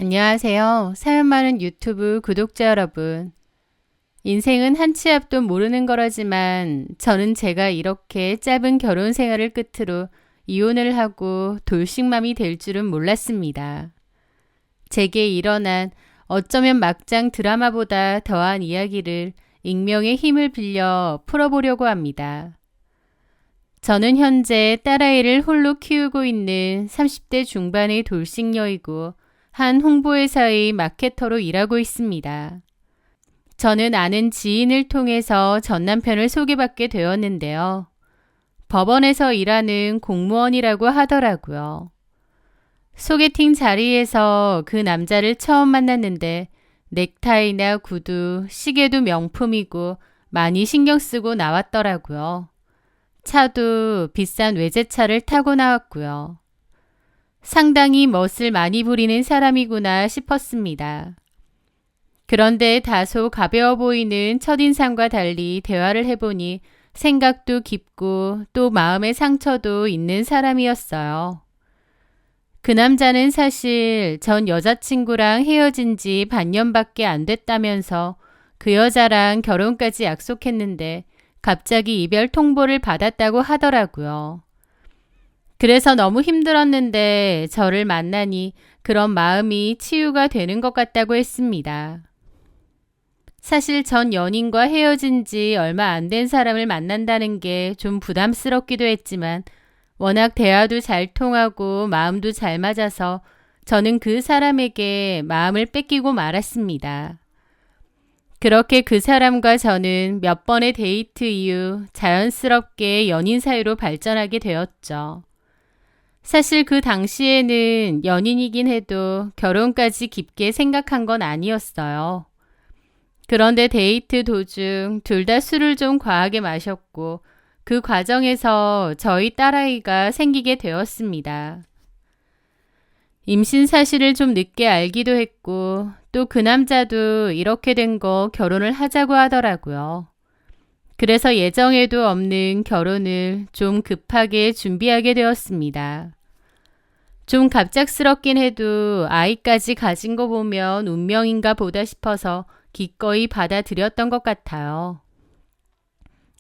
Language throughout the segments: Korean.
안녕하세요. 사연 많은 유튜브 구독자 여러분. 인생은 한 치 앞도 모르는 거라지만 저는 제가 이렇게 짧은 결혼 생활을 끝으로 이혼을 하고 돌싱맘이 될 줄은 몰랐습니다. 제게 일어난 어쩌면 막장 드라마보다 더한 이야기를 익명의 힘을 빌려 풀어보려고 합니다. 저는 현재 딸아이를 홀로 키우고 있는 30대 중반의 돌싱녀이고 한 홍보회사의 마케터로 일하고 있습니다. 저는 아는 지인을 통해서 전 남편을 소개받게 되었는데요. 법원에서 일하는 공무원이라고 하더라고요. 소개팅 자리에서 그 남자를 처음 만났는데 넥타이나 구두, 시계도 명품이고 많이 신경 쓰고 나왔더라고요. 차도 비싼 외제차를 타고 나왔고요. 상당히 멋을 많이 부리는 사람이구나 싶었습니다. 그런데 다소 가벼워 보이는 첫인상과 달리 대화를 해보니 생각도 깊고 또 마음의 상처도 있는 사람이었어요. 그 남자는 사실 전 여자친구랑 헤어진 지 반년밖에 안 됐다면서 그 여자랑 결혼까지 약속했는데 갑자기 이별 통보를 받았다고 하더라고요. 그래서 너무 힘들었는데 저를 만나니 그런 마음이 치유가 되는 것 같다고 했습니다. 사실 전 연인과 헤어진 지 얼마 안 된 사람을 만난다는 게 좀 부담스럽기도 했지만 워낙 대화도 잘 통하고 마음도 잘 맞아서 저는 그 사람에게 마음을 뺏기고 말았습니다. 그렇게 그 사람과 저는 몇 번의 데이트 이후 자연스럽게 연인 사이로 발전하게 되었죠. 사실 그 당시에는 연인이긴 해도 결혼까지 깊게 생각한 건 아니었어요. 그런데 데이트 도중 둘 다 술을 좀 과하게 마셨고 그 과정에서 저희 딸아이가 생기게 되었습니다. 임신 사실을 좀 늦게 알기도 했고 또 그 남자도 이렇게 된 거 결혼을 하자고 하더라고요. 그래서 예정에도 없는 결혼을 좀 급하게 준비하게 되었습니다. 좀 갑작스럽긴 해도 아이까지 가진 거 보면 운명인가 보다 싶어서 기꺼이 받아들였던 것 같아요.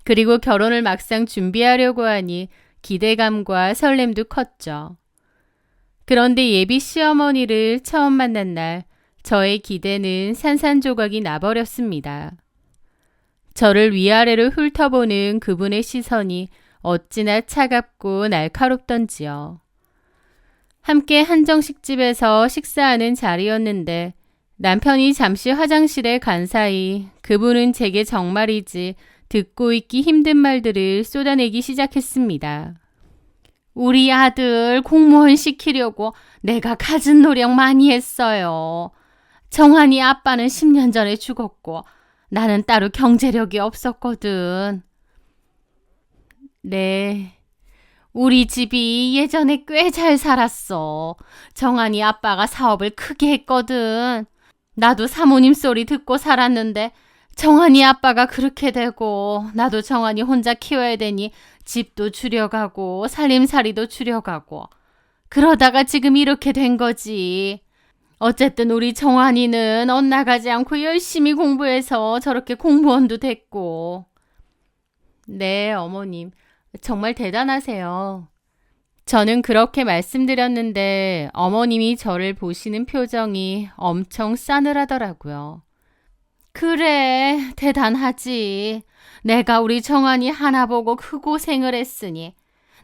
그리고 결혼을 막상 준비하려고 하니 기대감과 설렘도 컸죠. 그런데 예비 시어머니를 처음 만난 날 저의 기대는 산산조각이 나버렸습니다. 저를 위아래로 훑어보는 그분의 시선이 어찌나 차갑고 날카롭던지요. 함께 한정식집에서 식사하는 자리였는데 남편이 잠시 화장실에 간 사이 그분은 제게 정말이지 듣고 있기 힘든 말들을 쏟아내기 시작했습니다. 우리 아들 공무원 시키려고 내가 갖은 노력 많이 했어요. 정한이 아빠는 10년 전에 죽었고 나는 따로 경제력이 없었거든. 네. 우리 집이 예전에 꽤 잘 살았어. 정한이 아빠가 사업을 크게 했거든. 나도 사모님 소리 듣고 살았는데 정한이 아빠가 그렇게 되고 나도 정한이 혼자 키워야 되니 집도 줄여가고 살림살이도 줄여가고 그러다가 지금 이렇게 된 거지. 어쨌든 우리 정한이는 엇나가지 않고 열심히 공부해서 저렇게 공무원도 됐고. 네, 어머님. 정말 대단하세요. 저는 그렇게 말씀드렸는데 어머님이 저를 보시는 표정이 엄청 싸늘하더라고요. 그래, 대단하지. 내가 우리 정환이 하나 보고 그 고생을 했으니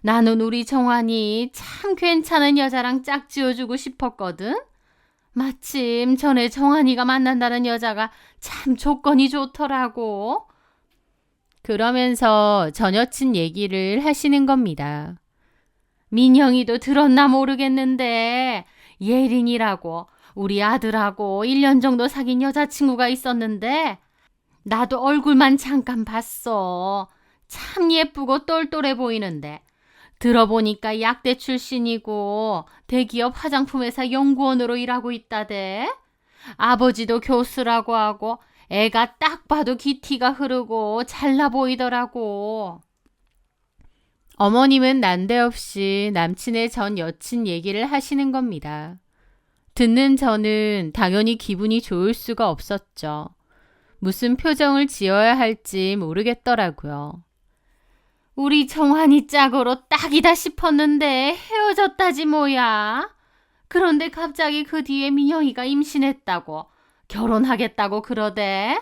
나는 우리 정환이 참 괜찮은 여자랑 짝지어주고 싶었거든. 마침 전에 정환이가 만난다는 여자가 참 조건이 좋더라고. 그러면서 전 여친 얘기를 하시는 겁니다. 민영이도 들었나 모르겠는데 예린이라고 우리 아들하고 1년 정도 사귄 여자친구가 있었는데 나도 얼굴만 잠깐 봤어. 참 예쁘고 똘똘해 보이는데 들어보니까 약대 출신이고 대기업 화장품 회사 연구원으로 일하고 있다대. 아버지도 교수라고 하고 애가 딱 봐도 기티가 흐르고 잘나 보이더라고. 어머님은 난데없이 남친의 전 여친 얘기를 하시는 겁니다. 듣는 저는 당연히 기분이 좋을 수가 없었죠. 무슨 표정을 지어야 할지 모르겠더라고요. 우리 정환이 짝으로 딱이다 싶었는데 헤어졌다지 뭐야. 그런데 갑자기 그 뒤에 민영이가 임신했다고 결혼하겠다고 그러대.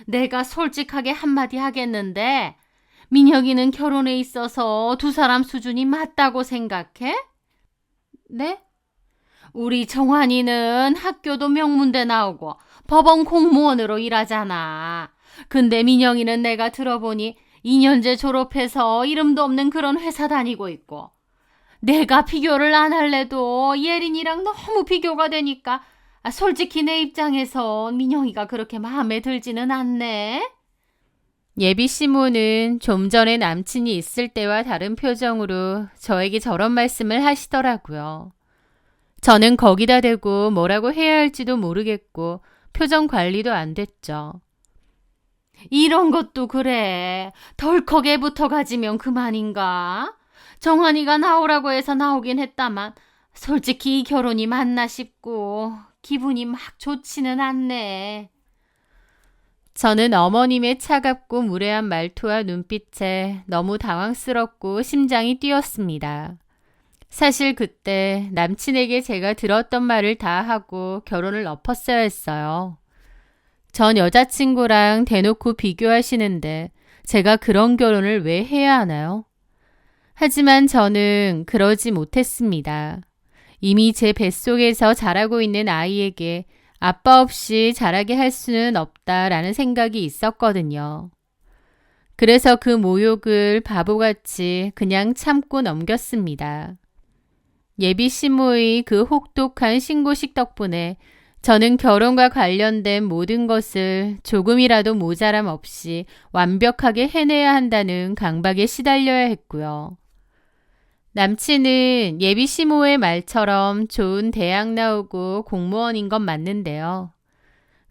내가 솔직하게 한마디 하겠는데 민혁이는 결혼에 있어서 두 사람 수준이 맞다고 생각해? 네? 우리 정환이는 학교도 명문대 나오고 법원 공무원으로 일하잖아. 근데 민영이는 내가 들어보니 2년제 졸업해서 이름도 없는 그런 회사 다니고 있고, 내가 비교를 안 할래도 예린이랑 너무 비교가 되니까 솔직히 내 입장에서 민영이가 그렇게 마음에 들지는 않네. 예비 시모는 좀 전에 남친이 있을 때와 다른 표정으로 저에게 저런 말씀을 하시더라고요. 저는 거기다 대고 뭐라고 해야 할지도 모르겠고 표정 관리도 안 됐죠. 이런 것도 그래. 덜컥에 붙어 가지면 그만인가? 정환이가 나오라고 해서 나오긴 했다만 솔직히 이 결혼이 맞나 싶고 기분이 막 좋지는 않네. 저는 어머님의 차갑고 무례한 말투와 눈빛에 너무 당황스럽고 심장이 뛰었습니다. 사실 그때 남친에게 제가 들었던 말을 다 하고 결혼을 엎었어야 했어요. 전 여자친구랑 대놓고 비교하시는데 제가 그런 결혼을 왜 해야 하나요? 하지만 저는 그러지 못했습니다. 이미 제 뱃속에서 자라고 있는 아이에게 아빠 없이 자라게 할 수는 없다라는 생각이 있었거든요. 그래서 그 모욕을 바보같이 그냥 참고 넘겼습니다. 예비 시모의 그 혹독한 신고식 덕분에 저는 결혼과 관련된 모든 것을 조금이라도 모자람 없이 완벽하게 해내야 한다는 강박에 시달려야 했고요. 남친은 예비 시모의 말처럼 좋은 대학 나오고 공무원인 건 맞는데요.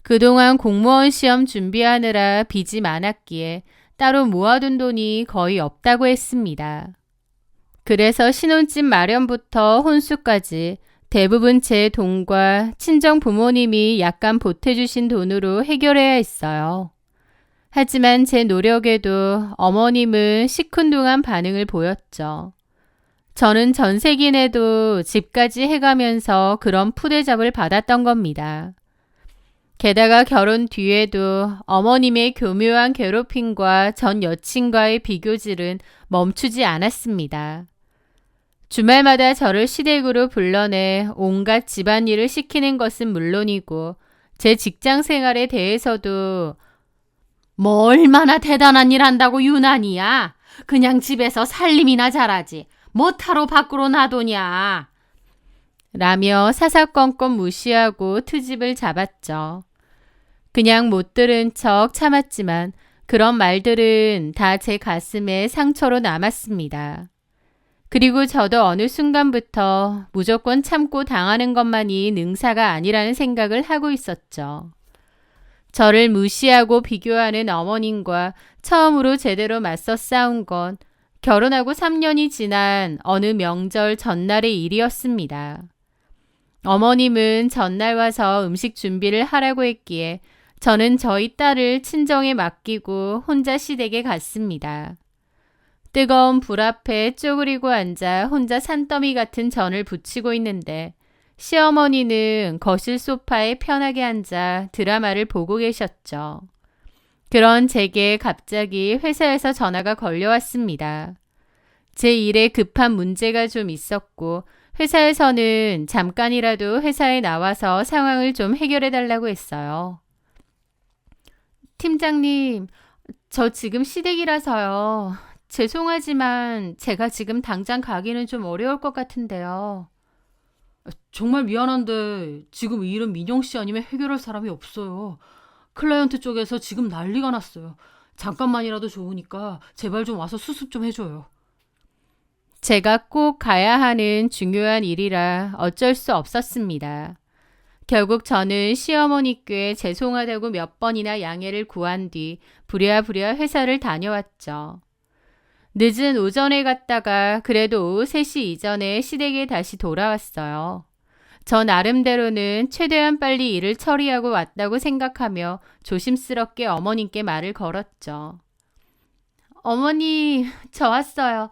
그동안 공무원 시험 준비하느라 빚이 많았기에 따로 모아둔 돈이 거의 없다고 했습니다. 그래서 신혼집 마련부터 혼수까지 대부분 제 돈과 친정 부모님이 약간 보태주신 돈으로 해결해야 했어요. 하지만 제 노력에도 어머님은 시큰둥한 반응을 보였죠. 저는 전세긴 해도 집까지 해가면서 그런 푸대접을 받았던 겁니다. 게다가 결혼 뒤에도 어머님의 교묘한 괴롭힘과 전 여친과의 비교질은 멈추지 않았습니다. 주말마다 저를 시댁으로 불러내 온갖 집안일을 시키는 것은 물론이고 제 직장 생활에 대해서도 뭐 얼마나 대단한 일 한다고 유난이야. 그냥 집에서 살림이나 잘하지. 뭐하러 밖으로 나도냐. 라며 사사건건 무시하고 트집을 잡았죠. 그냥 못 들은 척 참았지만 그런 말들은 다 제 가슴에 상처로 남았습니다. 그리고 저도 어느 순간부터 무조건 참고 당하는 것만이 능사가 아니라는 생각을 하고 있었죠. 저를 무시하고 비교하는 어머님과 처음으로 제대로 맞서 싸운 건 결혼하고 3년이 지난 어느 명절 전날의 일이었습니다. 어머님은 전날 와서 음식 준비를 하라고 했기에 저는 저희 딸을 친정에 맡기고 혼자 시댁에 갔습니다. 뜨거운 불 앞에 쪼그리고 앉아 혼자 산더미 같은 전을 부치고 있는데 시어머니는 거실 소파에 편하게 앉아 드라마를 보고 계셨죠. 그런 제게 갑자기 회사에서 전화가 걸려왔습니다. 제 일에 급한 문제가 좀 있었고 회사에서는 잠깐이라도 회사에 나와서 상황을 좀 해결해 달라고 했어요. 팀장님, 저 지금 시댁이라서요. 죄송하지만 제가 지금 당장 가기는 좀 어려울 것 같은데요. 정말 미안한데 지금 이 일은 민영 씨 아니면 해결할 사람이 없어요. 클라이언트 쪽에서 지금 난리가 났어요. 잠깐만이라도 좋으니까 제발 좀 와서 수습 좀 해줘요. 제가 꼭 가야 하는 중요한 일이라 어쩔 수 없었습니다. 결국 저는 시어머니께 죄송하다고 몇 번이나 양해를 구한 뒤 부랴부랴 회사를 다녀왔죠. 늦은 오전에 갔다가 그래도 오후 3시 이전에 시댁에 다시 돌아왔어요. 저 나름대로는 최대한 빨리 일을 처리하고 왔다고 생각하며 조심스럽게 어머님께 말을 걸었죠. 어머니, 저 왔어요.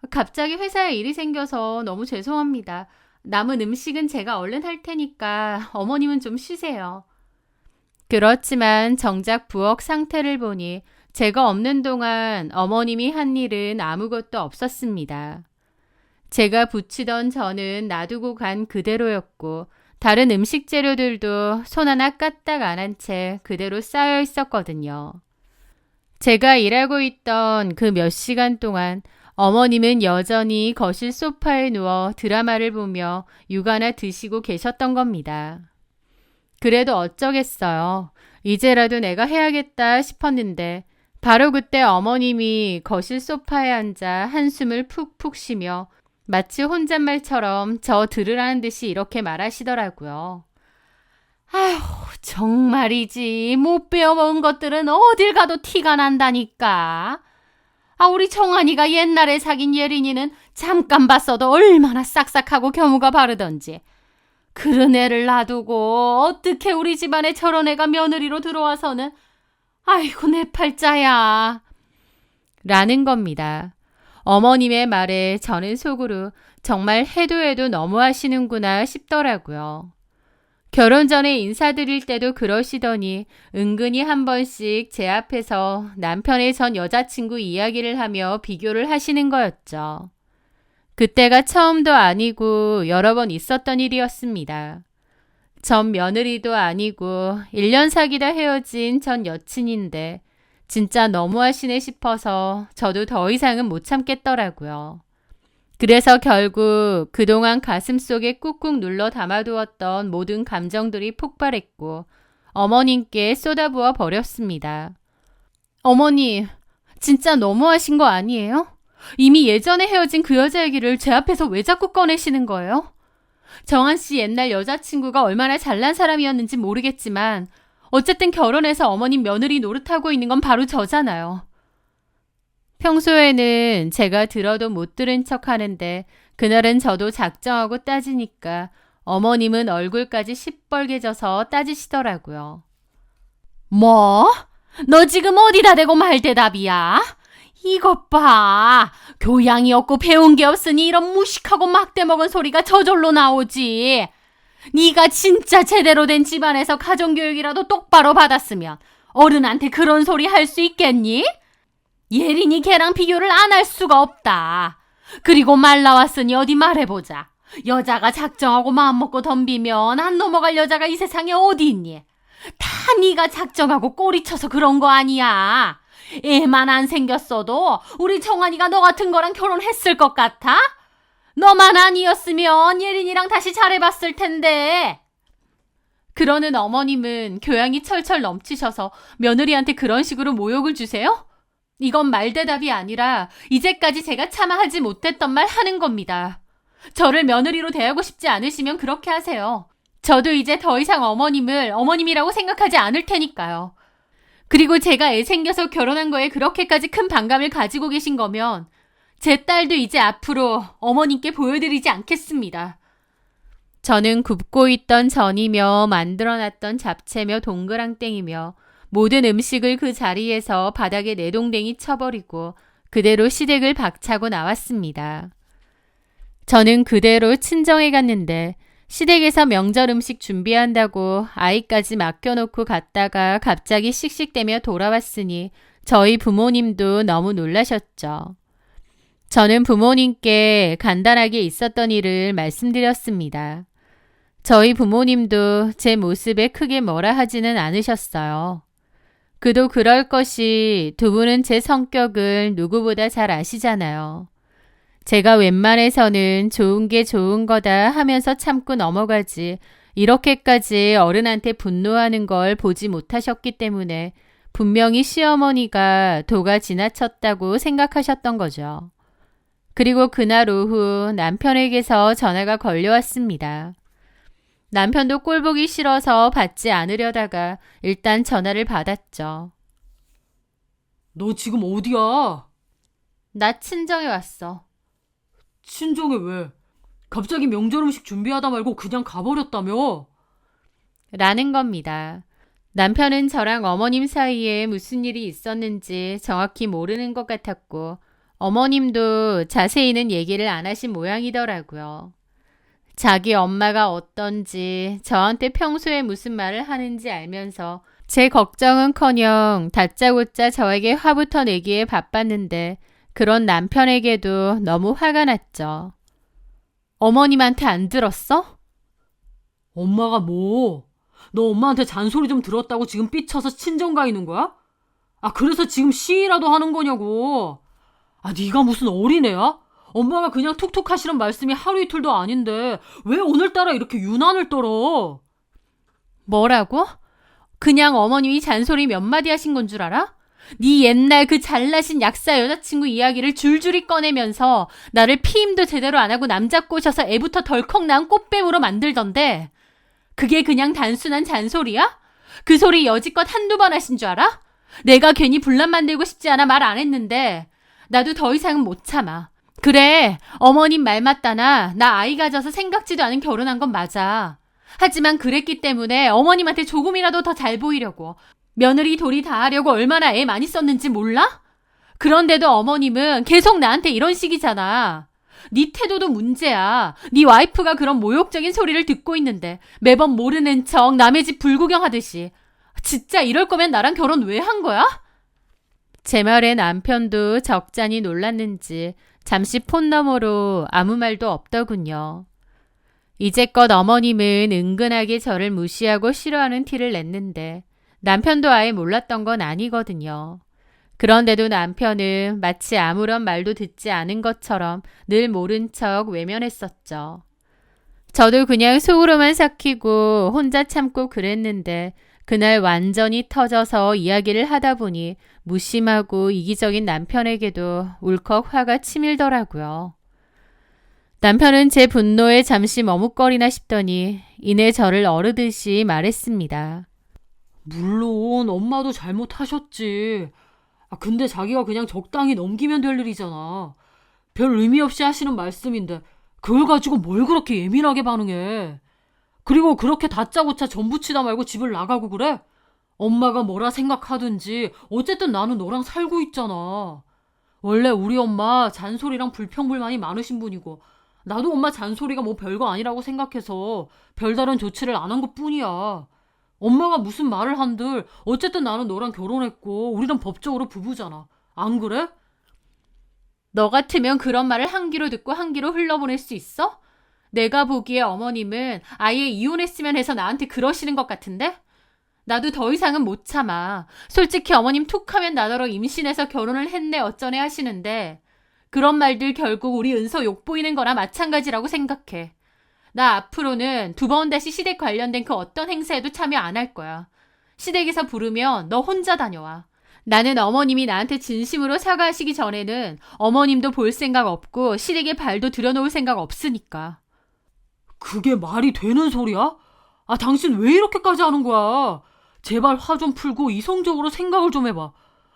갑자기 회사에 일이 생겨서 너무 죄송합니다. 남은 음식은 제가 얼른 할 테니까 어머님은 좀 쉬세요. 그렇지만 정작 부엌 상태를 보니 제가 없는 동안 어머님이 한 일은 아무것도 없었습니다. 제가 부치던 전은 놔두고 간 그대로였고 다른 음식 재료들도 손 하나 까딱 안 한 채 그대로 쌓여 있었거든요. 제가 일하고 있던 그 몇 시간 동안 어머님은 여전히 거실 소파에 누워 드라마를 보며 육아나 드시고 계셨던 겁니다. 그래도 어쩌겠어요. 이제라도 내가 해야겠다 싶었는데 바로 그때 어머님이 거실 소파에 앉아 한숨을 푹푹 쉬며 마치 혼잣말처럼 저 들으라는 듯이 이렇게 말하시더라고요. 아휴, 정말이지. 못 배워먹은 것들은 어딜 가도 티가 난다니까. 우리 청환이가 옛날에 사귄 예린이는 잠깐 봤어도 얼마나 싹싹하고 겸우가 바르던지. 그런 애를 놔두고 어떻게 우리 집안에 저런 애가 며느리로 들어와서는 아이고 내 팔자야. 라는 겁니다. 어머님의 말에 저는 속으로 정말 해도 너무하시는구나 싶더라고요. 결혼 전에 인사드릴 때도 그러시더니 은근히 한 번씩 제 앞에서 남편의 전 여자친구 이야기를 하며 비교를 하시는 거였죠. 그때가 처음도 아니고 여러 번 있었던 일이었습니다. 전 며느리도 아니고 1년 사귀다 헤어진 전 여친인데 진짜 너무하시네 싶어서 저도 더 이상은 못 참겠더라고요. 그래서 결국 그동안 가슴속에 꾹꾹 눌러 담아두었던 모든 감정들이 폭발했고 어머님께 쏟아부어 버렸습니다. 어머니, 진짜 너무하신 거 아니에요? 이미 예전에 헤어진 그 여자 얘기를 제 앞에서 왜 자꾸 꺼내시는 거예요? 정한 씨 옛날 여자친구가 얼마나 잘난 사람이었는지 모르겠지만 어쨌든 결혼해서 어머님 며느리 노릇하고 있는 건 바로 저잖아요. 평소에는 제가 들어도 못 들은 척 하는데 그날은 저도 작정하고 따지니까 어머님은 얼굴까지 시뻘개져서 따지시더라고요. 뭐? 너 지금 어디다 대고 말대답이야? 이것 봐. 교양이 없고 배운 게 없으니 이런 무식하고 막대먹은 소리가 저절로 나오지. 네가 진짜 제대로 된 집안에서 가정교육이라도 똑바로 받았으면 어른한테 그런 소리 할 수 있겠니? 예린이 걔랑 비교를 안 할 수가 없다. 그리고 말 나왔으니 어디 말해보자. 여자가 작정하고 마음먹고 덤비면 안 넘어갈 여자가 이 세상에 어디 있니? 다 네가 작정하고 꼬리쳐서 그런 거 아니야. 애만 안 생겼어도 우리 정환이가 너 같은 거랑 결혼했을 것 같아? 너만 아니었으면 예린이랑 다시 잘해봤을 텐데. 그러는 어머님은 교양이 철철 넘치셔서 며느리한테 그런 식으로 모욕을 주세요? 이건 말대답이 아니라 이제까지 제가 차마 하지 못했던 말 하는 겁니다. 저를 며느리로 대하고 싶지 않으시면 그렇게 하세요. 저도 이제 더 이상 어머님을 어머님이라고 생각하지 않을 테니까요. 그리고 제가 애 생겨서 결혼한 거에 그렇게까지 큰 반감을 가지고 계신 거면 제 딸도 이제 앞으로 어머님께 보여드리지 않겠습니다. 저는 굽고 있던 전이며 만들어놨던 잡채며 동그랑땡이며 모든 음식을 그 자리에서 바닥에 내동댕이 쳐버리고 그대로 시댁을 박차고 나왔습니다. 저는 그대로 친정에 갔는데 시댁에서 명절 음식 준비한다고 아이까지 맡겨놓고 갔다가 갑자기 씩씩대며 돌아왔으니 저희 부모님도 너무 놀라셨죠. 저는 부모님께 간단하게 있었던 일을 말씀드렸습니다. 저희 부모님도 제 모습에 크게 뭐라 하지는 않으셨어요. 그도 그럴 것이 두 분은 제 성격을 누구보다 잘 아시잖아요. 제가 웬만해서는 좋은 게 좋은 거다 하면서 참고 넘어가지 이렇게까지 어른한테 분노하는 걸 보지 못하셨기 때문에 분명히 시어머니가 도가 지나쳤다고 생각하셨던 거죠. 그리고 그날 오후 남편에게서 전화가 걸려왔습니다. 남편도 꼴보기 싫어서 받지 않으려다가 일단 전화를 받았죠. 너 지금 어디야? 나 친정에 왔어. 친정에 왜? 갑자기 명절 음식 준비하다 말고 그냥 가버렸다며? 라는 겁니다. 남편은 저랑 어머님 사이에 무슨 일이 있었는지 정확히 모르는 것 같았고 어머님도 자세히는 얘기를 안 하신 모양이더라고요. 자기 엄마가 어떤지 저한테 평소에 무슨 말을 하는지 알면서 제 걱정은커녕 다짜고짜 저에게 화부터 내기에 바빴는데 그런 남편에게도 너무 화가 났죠. 어머님한테 안 들었어? 엄마가 뭐? 너 엄마한테 잔소리 좀 들었다고 지금 삐쳐서 친정 가 있는 거야? 아, 그래서 지금 시위라도 하는 거냐고. 아, 네가 무슨 어린애야? 엄마가 그냥 툭툭 하시는 말씀이 하루 이틀도 아닌데 왜 오늘따라 이렇게 유난을 떨어? 뭐라고? 그냥 어머님이 잔소리 몇 마디 하신 건 줄 알아? 네 옛날 그 잘나신 약사 여자친구 이야기를 줄줄이 꺼내면서 나를 피임도 제대로 안 하고 남자 꼬셔서 애부터 덜컥 낳은 꽃뱀으로 만들던데 그게 그냥 단순한 잔소리야? 그 소리 여지껏 한두 번 하신 줄 알아? 내가 괜히 분란 만들고 싶지 않아 말 안 했는데 나도 더 이상은 못 참아. 그래, 어머님 말 맞다나 나 아이 가져서 생각지도 않은 결혼한 건 맞아. 하지만 그랬기 때문에 어머님한테 조금이라도 더 잘 보이려고 며느리 도리 다 하려고 얼마나 애 많이 썼는지 몰라? 그런데도 어머님은 계속 나한테 이런 식이잖아. 네 태도도 문제야. 네 와이프가 그런 모욕적인 소리를 듣고 있는데 매번 모르는 척 남의 집 불구경하듯이. 진짜 이럴 거면 나랑 결혼 왜 한 거야? 제 말에 남편도 적잖이 놀랐는지 잠시 폰 너머로 아무 말도 없더군요. 이제껏 어머님은 은근하게 저를 무시하고 싫어하는 티를 냈는데 남편도 아예 몰랐던 건 아니거든요. 그런데도 남편은 마치 아무런 말도 듣지 않은 것처럼 늘 모른 척 외면했었죠. 저도 그냥 속으로만 삭히고 혼자 참고 그랬는데 그날 완전히 터져서 이야기를 하다 보니 무심하고 이기적인 남편에게도 울컥 화가 치밀더라고요. 남편은 제 분노에 잠시 머뭇거리나 싶더니 이내 저를 어르듯이 말했습니다. 물론 엄마도 잘못하셨지. 아, 근데 자기가 그냥 적당히 넘기면 될 일이잖아. 별 의미 없이 하시는 말씀인데 그걸 가지고 뭘 그렇게 예민하게 반응해. 그리고 그렇게 다짜고짜 전부치다 말고 집을 나가고 그래? 엄마가 뭐라 생각하든지 어쨌든 나는 너랑 살고 있잖아. 원래 우리 엄마 잔소리랑 불평불만이 많으신 분이고 나도 엄마 잔소리가 뭐 별거 아니라고 생각해서 별다른 조치를 안 한 것뿐이야. 엄마가 무슨 말을 한들 어쨌든 나는 너랑 결혼했고 우리는 법적으로 부부잖아. 안 그래? 너 같으면 그런 말을 한 귀로 듣고 한 귀로 흘러보낼 수 있어? 내가 보기에 어머님은 아예 이혼했으면 해서 나한테 그러시는 것 같은데? 나도 더 이상은 못 참아. 솔직히 어머님 툭하면 나더러 임신해서 결혼을 했네 어쩌네 하시는데 그런 말들 결국 우리 은서 욕보이는 거나 마찬가지라고 생각해. 나 앞으로는 두 번 다시 시댁 관련된 그 어떤 행사에도 참여 안 할 거야. 시댁에서 부르면 너 혼자 다녀와. 나는 어머님이 나한테 진심으로 사과하시기 전에는 어머님도 볼 생각 없고 시댁에 발도 들여놓을 생각 없으니까. 그게 말이 되는 소리야? 아, 당신 왜 이렇게까지 하는 거야? 제발 화 좀 풀고 이성적으로 생각을 좀 해봐.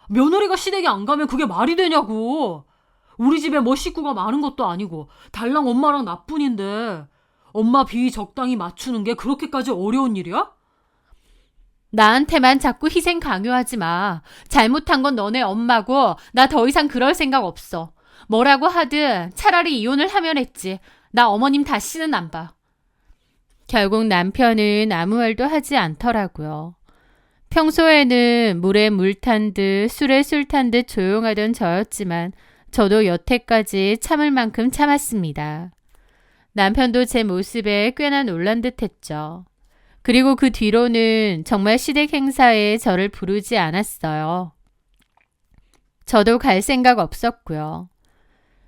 며느리가 시댁에 안 가면 그게 말이 되냐고. 우리 집에 뭐 식구가 많은 것도 아니고 달랑 엄마랑 나뿐인데 엄마 비위 적당히 맞추는 게 그렇게까지 어려운 일이야? 나한테만 자꾸 희생 강요하지 마. 잘못한 건 너네 엄마고 나 더 이상 그럴 생각 없어. 뭐라고 하든 차라리 이혼을 하면 했지. 나 어머님 다시는 안 봐. 결국 남편은 아무 말도 하지 않더라고요. 평소에는 물에 물 탄 듯 술에 술 탄 듯 조용하던 저였지만 저도 여태까지 참을 만큼 참았습니다. 남편도 제 모습에 꽤나 놀란 듯 했죠. 그리고 그 뒤로는 정말 시댁 행사에 저를 부르지 않았어요. 저도 갈 생각 없었고요.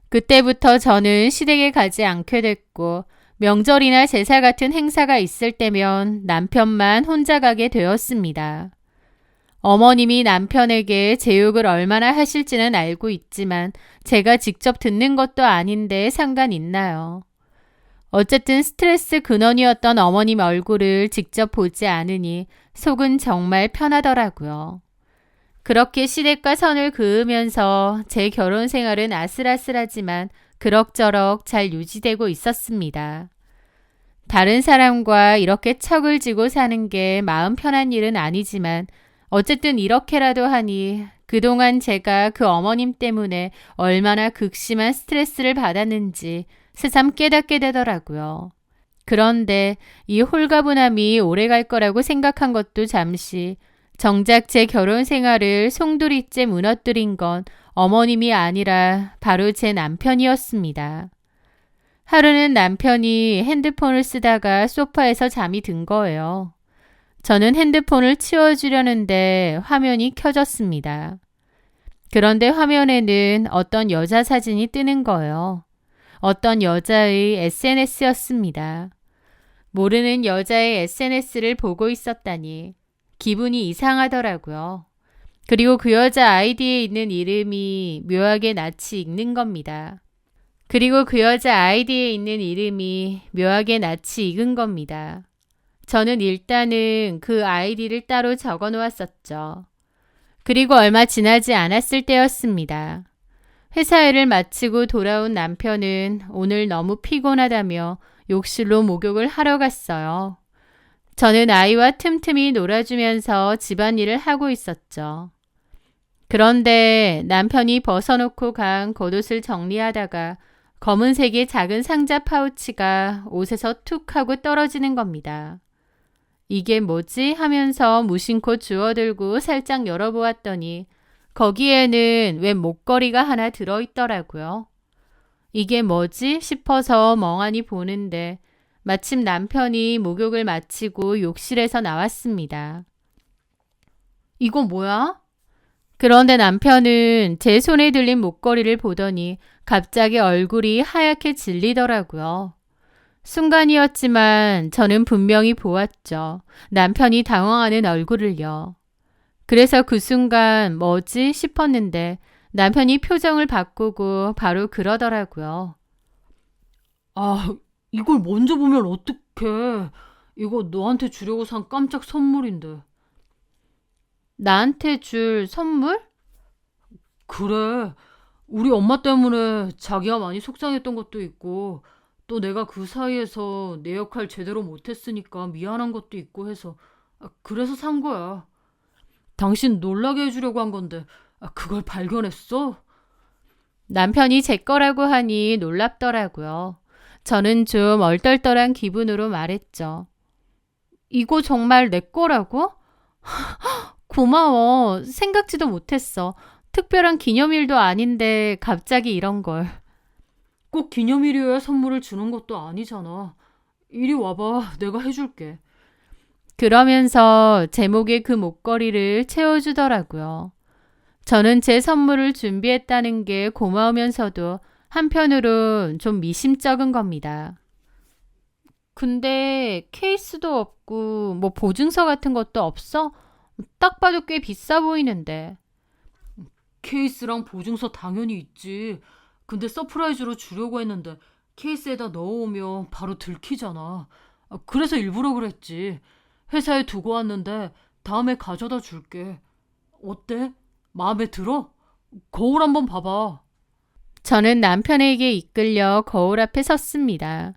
그때부터 저는 시댁에 가지 않게 됐고 명절이나 제사 같은 행사가 있을 때면 남편만 혼자 가게 되었습니다. 어머님이 남편에게 제욕을 얼마나 하실지는 알고 있지만 제가 직접 듣는 것도 아닌데 상관 있나요? 어쨌든 스트레스 근원이었던 어머님 얼굴을 직접 보지 않으니 속은 정말 편하더라고요. 그렇게 시댁과 선을 그으면서 제 결혼 생활은 아슬아슬하지만 그럭저럭 잘 유지되고 있었습니다. 다른 사람과 이렇게 척을 지고 사는 게 마음 편한 일은 아니지만 어쨌든 이렇게라도 하니 그동안 제가 그 어머님 때문에 얼마나 극심한 스트레스를 받았는지 새삼 깨닫게 되더라고요. 그런데 이 홀가분함이 오래 갈 거라고 생각한 것도 잠시, 정작 제 결혼 생활을 송두리째 무너뜨린 건 어머님이 아니라 바로 제 남편이었습니다. 하루는 남편이 핸드폰을 쓰다가 소파에서 잠이 든 거예요. 저는 핸드폰을 치워주려는데 화면이 켜졌습니다. 그런데 화면에는 어떤 여자 사진이 뜨는 거예요. 어떤 여자의 SNS였습니다. 모르는 여자의 SNS를 보고 있었다니 기분이 이상하더라고요. 그리고 그 여자 아이디에 있는 이름이 묘하게 낯이 익는 겁니다. 저는 일단은 그 아이디를 따로 적어 놓았었죠. 그리고 얼마 지나지 않았을 때였습니다. 회사 일을 마치고 돌아온 남편은 오늘 너무 피곤하다며 욕실로 목욕을 하러 갔어요. 저는 아이와 틈틈이 놀아주면서 집안일을 하고 있었죠. 그런데 남편이 벗어놓고 간 겉옷을 정리하다가 검은색의 작은 상자 파우치가 옷에서 툭 하고 떨어지는 겁니다. 이게 뭐지? 하면서 무심코 주워들고 살짝 열어보았더니 거기에는 웬 목걸이가 하나 들어있더라고요. 이게 뭐지? 싶어서 멍하니 보는데 마침 남편이 목욕을 마치고 욕실에서 나왔습니다. 이거 뭐야? 그런데 남편은 제 손에 들린 목걸이를 보더니 갑자기 얼굴이 하얗게 질리더라고요. 순간이었지만 저는 분명히 보았죠. 남편이 당황하는 얼굴을요. 그래서 그 순간 뭐지 싶었는데 남편이 표정을 바꾸고 바로 그러더라고요. 아, 이걸 먼저 보면 어떡해. 이거 너한테 주려고 산 깜짝 선물인데. 나한테 줄 선물? 그래. 우리 엄마 때문에 자기가 많이 속상했던 것도 있고 또 내가 그 사이에서 내 역할 제대로 못했으니까 미안한 것도 있고 해서 그래서 산 거야. 당신 놀라게 해주려고 한 건데 그걸 발견했어? 남편이 제 거라고 하니 놀랍더라고요. 저는 좀 얼떨떨한 기분으로 말했죠. 이거 정말 내 거라고? 고마워. 생각지도 못했어. 특별한 기념일도 아닌데 갑자기 이런 걸. 꼭 기념일이어야 선물을 주는 것도 아니잖아. 이리 와봐. 내가 해줄게. 그러면서 제 목에 그 목걸이를 채워주더라고요. 저는 제 선물을 준비했다는 게 고마우면서도 한편으론 좀 미심쩍은 겁니다. 근데 케이스도 없고 뭐 보증서 같은 것도 없어? 딱 봐도 꽤 비싸 보이는데. 케이스랑 보증서 당연히 있지. 근데 서프라이즈로 주려고 했는데 케이스에다 넣어오면 바로 들키잖아. 그래서 일부러 그랬지. 회사에 두고 왔는데 다음에 가져다 줄게. 어때? 마음에 들어? 거울 한번 봐봐. 저는 남편에게 이끌려 거울 앞에 섰습니다.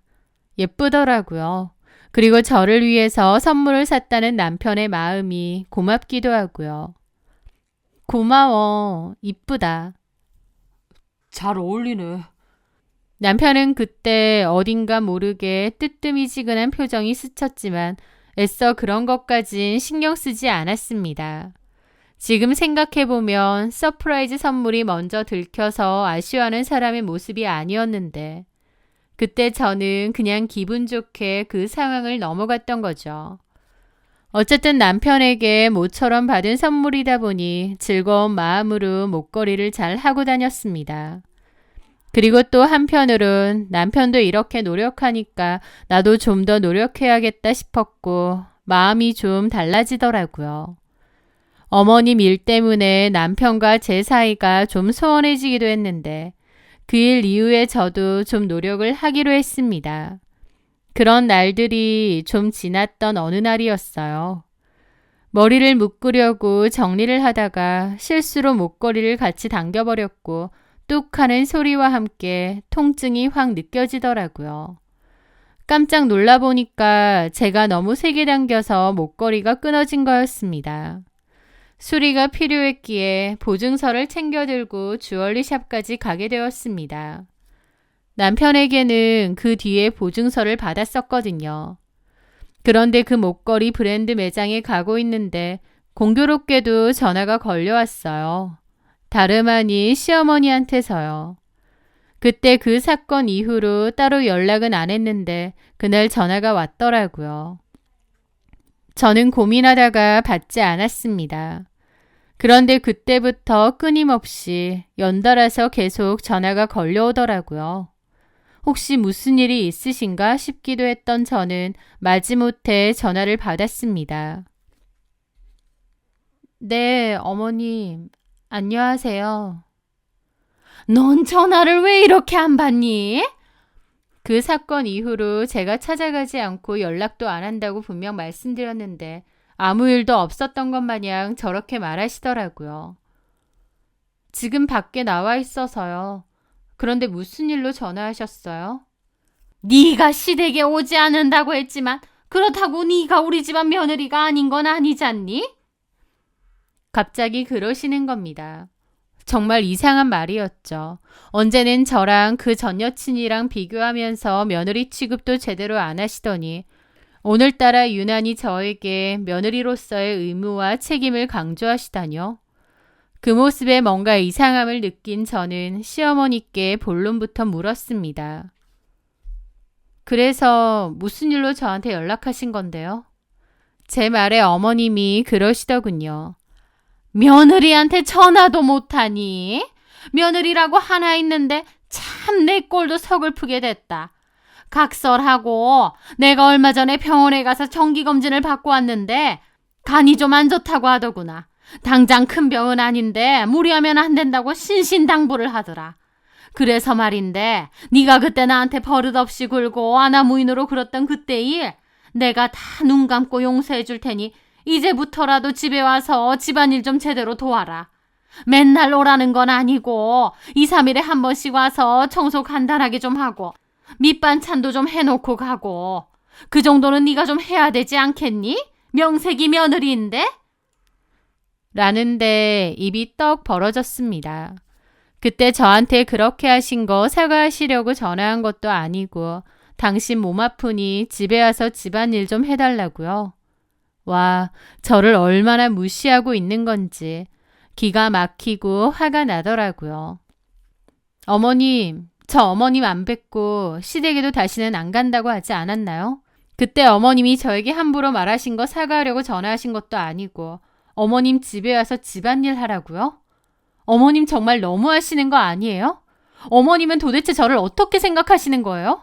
예쁘더라고요. 그리고 저를 위해서 선물을 샀다는 남편의 마음이 고맙기도 하고요. 고마워. 이쁘다. 잘 어울리네. 남편은 그때 어딘가 모르게 뜨뜨미지근한 표정이 스쳤지만 애써 그런 것까진 신경 쓰지 않았습니다. 지금 생각해보면 서프라이즈 선물이 먼저 들켜서 아쉬워하는 사람의 모습이 아니었는데 그때 저는 그냥 기분 좋게 그 상황을 넘어갔던 거죠. 어쨌든 남편에게 모처럼 받은 선물이다 보니 즐거운 마음으로 목걸이를 잘 하고 다녔습니다. 그리고 또 한편으론 남편도 이렇게 노력하니까 나도 좀 더 노력해야겠다 싶었고 마음이 좀 달라지더라고요. 어머님 일 때문에 남편과 제 사이가 좀 소원해지기도 했는데 그 일 이후에 저도 좀 노력을 하기로 했습니다. 그런 날들이 좀 지났던 어느 날이었어요. 머리를 묶으려고 정리를 하다가 실수로 목걸이를 같이 당겨버렸고 뚝 하는 소리와 함께 통증이 확 느껴지더라고요. 깜짝 놀라보니까 제가 너무 세게 당겨서 목걸이가 끊어진 거였습니다. 수리가 필요했기에 보증서를 챙겨 들고 주얼리샵까지 가게 되었습니다. 남편에게는 그 뒤에 보증서를 받았었거든요. 그런데 그 목걸이 브랜드 매장에 가고 있는데 공교롭게도 전화가 걸려왔어요. 다름 아닌 시어머니한테서요. 그때 그 사건 이후로 따로 연락은 안 했는데 그날 전화가 왔더라고요. 저는 고민하다가 받지 않았습니다. 그런데 그때부터 끊임없이 연달아서 계속 전화가 걸려오더라고요. 혹시 무슨 일이 있으신가 싶기도 했던 저는 마지못해 전화를 받았습니다. 네, 어머님. 안녕하세요. 넌 전화를 왜 이렇게 안 받니? 그 사건 이후로 제가 찾아가지 않고 연락도 안 한다고 분명 말씀드렸는데 아무 일도 없었던 것 마냥 저렇게 말하시더라고요. 지금 밖에 나와 있어서요. 그런데 무슨 일로 전화하셨어요? 네가 시댁에 오지 않는다고 했지만 그렇다고 네가 우리 집안 며느리가 아닌 건 아니잖니? 갑자기 그러시는 겁니다. 정말 이상한 말이었죠. 언제는 저랑 그 전 여친이랑 비교하면서 며느리 취급도 제대로 안 하시더니 오늘따라 유난히 저에게 며느리로서의 의무와 책임을 강조하시다뇨. 그 모습에 뭔가 이상함을 느낀 저는 시어머니께 본론부터 물었습니다. 그래서 무슨 일로 저한테 연락하신 건데요? 제 말에 어머님이 그러시더군요. 며느리한테 전화도 못하니? 며느리라고 하나 있는데 참 내 꼴도 서글프게 됐다. 각설하고 내가 얼마 전에 병원에 가서 정기검진을 받고 왔는데 간이 좀 안 좋다고 하더구나. 당장 큰 병은 아닌데 무리하면 안 된다고 신신당부를 하더라. 그래서 말인데 네가 그때 나한테 버릇없이 굴고 아나무인으로 굴었던 그때 일 내가 다 눈 감고 용서해 줄 테니 이제부터라도 집에 와서 집안일 좀 제대로 도와라. 맨날 오라는 건 아니고 2, 3일에 한 번씩 와서 청소 간단하게 좀 하고 밑반찬도 좀 해놓고 가고 그 정도는 네가 좀 해야 되지 않겠니? 명색이 며느리인데? 라는데 입이 떡 벌어졌습니다. 그때 저한테 그렇게 하신 거 사과하시려고 전화한 것도 아니고 당신 몸 아프니 집에 와서 집안일 좀 해달라고요. 와, 저를 얼마나 무시하고 있는 건지 기가 막히고 화가 나더라고요. 어머님, 저 어머님 안 뵙고 시댁에도 다시는 안 간다고 하지 않았나요? 그때 어머님이 저에게 함부로 말하신 거 사과하려고 전화하신 것도 아니고 어머님 집에 와서 집안일 하라고요? 어머님 정말 너무하시는 거 아니에요? 어머님은 도대체 저를 어떻게 생각하시는 거예요?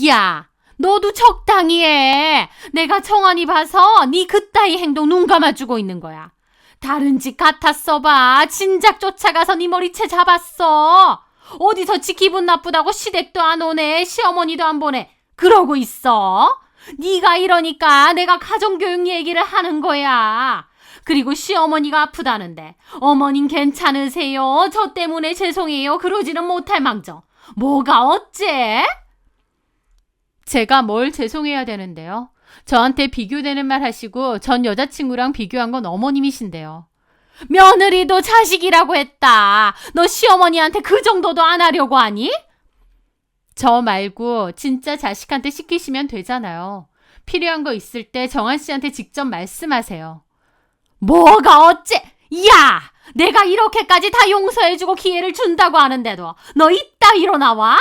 야, 너도 적당히 해. 내가 정원이 봐서 네 그따위 행동 눈 감아주고 있는 거야. 다른 집 같았어 봐. 진작 쫓아가서 네 머리채 잡았어. 어디서치 기분 나쁘다고 시댁도 안 오네. 시어머니도 안 보내. 그러고 있어. 네가 이러니까 내가 가정교육 얘기를 하는 거야. 그리고 시어머니가 아프다는데 어머님 괜찮으세요? 저 때문에 죄송해요. 그러지는 못할 망정. 뭐가 어째? 제가 뭘 죄송해야 되는데요? 저한테 비교되는 말 하시고 전 여자친구랑 비교한 건 어머님이신데요. 며느리도 자식이라고 했다. 너 시어머니한테 그 정도도 안 하려고 하니? 저 말고 진짜 자식한테 시키시면 되잖아요. 필요한 거 있을 때 정한 씨한테 직접 말씀하세요. 뭐가 어째? 야! 내가 이렇게까지 다 용서해주고 기회를 준다고 하는데도 너 이따위로 나와?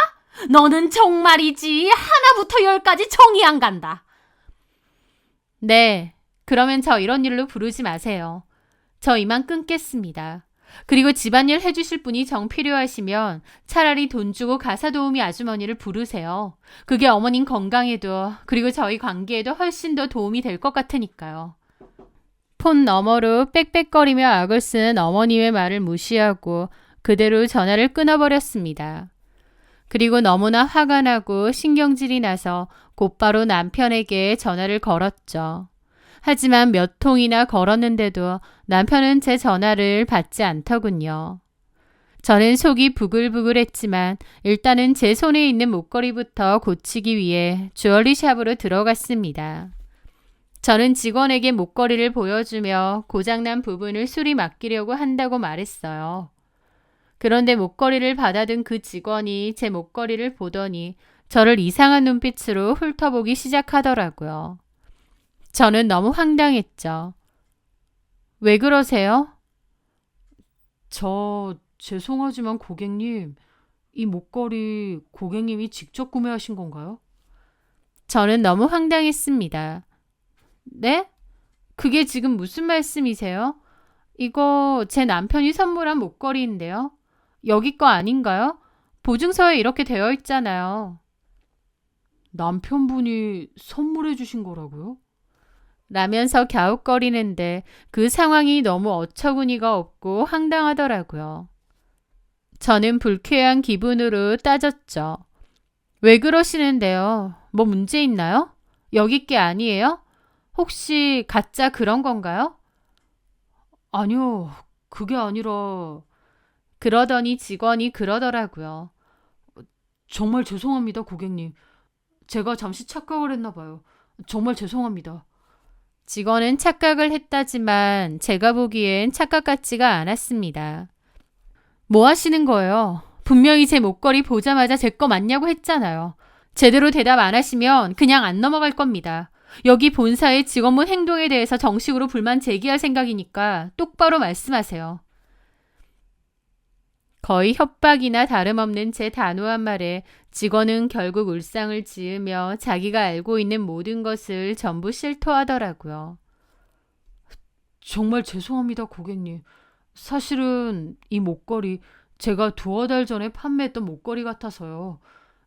너는 정말이지 하나부터 열까지 정이 안 간다. 네, 그러면 저 이런 일로 부르지 마세요. 저 이만 끊겠습니다. 그리고 집안일 해주실 분이 정 필요하시면 차라리 돈 주고 가사도우미 아주머니를 부르세요. 그게 어머님 건강에도 그리고 저희 관계에도 훨씬 더 도움이 될 것 같으니까요. 폰 너머로 빽빽거리며 악을 쓰는 어머님의 말을 무시하고 그대로 전화를 끊어버렸습니다. 그리고 너무나 화가 나고 신경질이 나서 곧바로 남편에게 전화를 걸었죠. 하지만 몇 통이나 걸었는데도 남편은 제 전화를 받지 않더군요. 저는 속이 부글부글했지만 일단은 제 손에 있는 목걸이부터 고치기 위해 주얼리샵으로 들어갔습니다. 저는 직원에게 목걸이를 보여주며 고장난 부분을 수리 맡기려고 한다고 말했어요. 그런데 목걸이를 받아든 그 직원이 제 목걸이를 보더니 저를 이상한 눈빛으로 훑어보기 시작하더라고요. 저는 너무 황당했죠. 왜 그러세요? 죄송하지만 고객님, 이 목걸이 고객님이 직접 구매하신 건가요? 저는 너무 황당했습니다. 네? 그게 지금 무슨 말씀이세요? 이거 제 남편이 선물한 목걸이인데요. 여기 거 아닌가요? 보증서에 이렇게 되어 있잖아요. 남편분이 선물해 주신 거라고요? 라면서 갸웃거리는데 그 상황이 너무 어처구니가 없고 황당하더라고요. 저는 불쾌한 기분으로 따졌죠. 왜 그러시는데요? 뭐 문제 있나요? 여기 게 아니에요? 혹시 가짜 그런 건가요? 아니요, 그게 아니라 그러더니 직원이 그러더라고요. 정말 죄송합니다, 고객님. 제가 잠시 착각을 했나 봐요. 정말 죄송합니다. 직원은 착각을 했다지만 제가 보기엔 착각 같지가 않았습니다. 뭐 하시는 거예요? 분명히 제 목걸이 보자마자 제 거 맞냐고 했잖아요. 제대로 대답 안 하시면 그냥 안 넘어갈 겁니다. 여기 본사의 직원분 행동에 대해서 정식으로 불만 제기할 생각이니까 똑바로 말씀하세요. 거의 협박이나 다름없는 제 단호한 말에 직원은 결국 울상을 지으며 자기가 알고 있는 모든 것을 전부 실토하더라고요. 정말 죄송합니다, 고객님. 사실은 이 목걸이 제가 두어 달 전에 판매했던 목걸이 같아서요.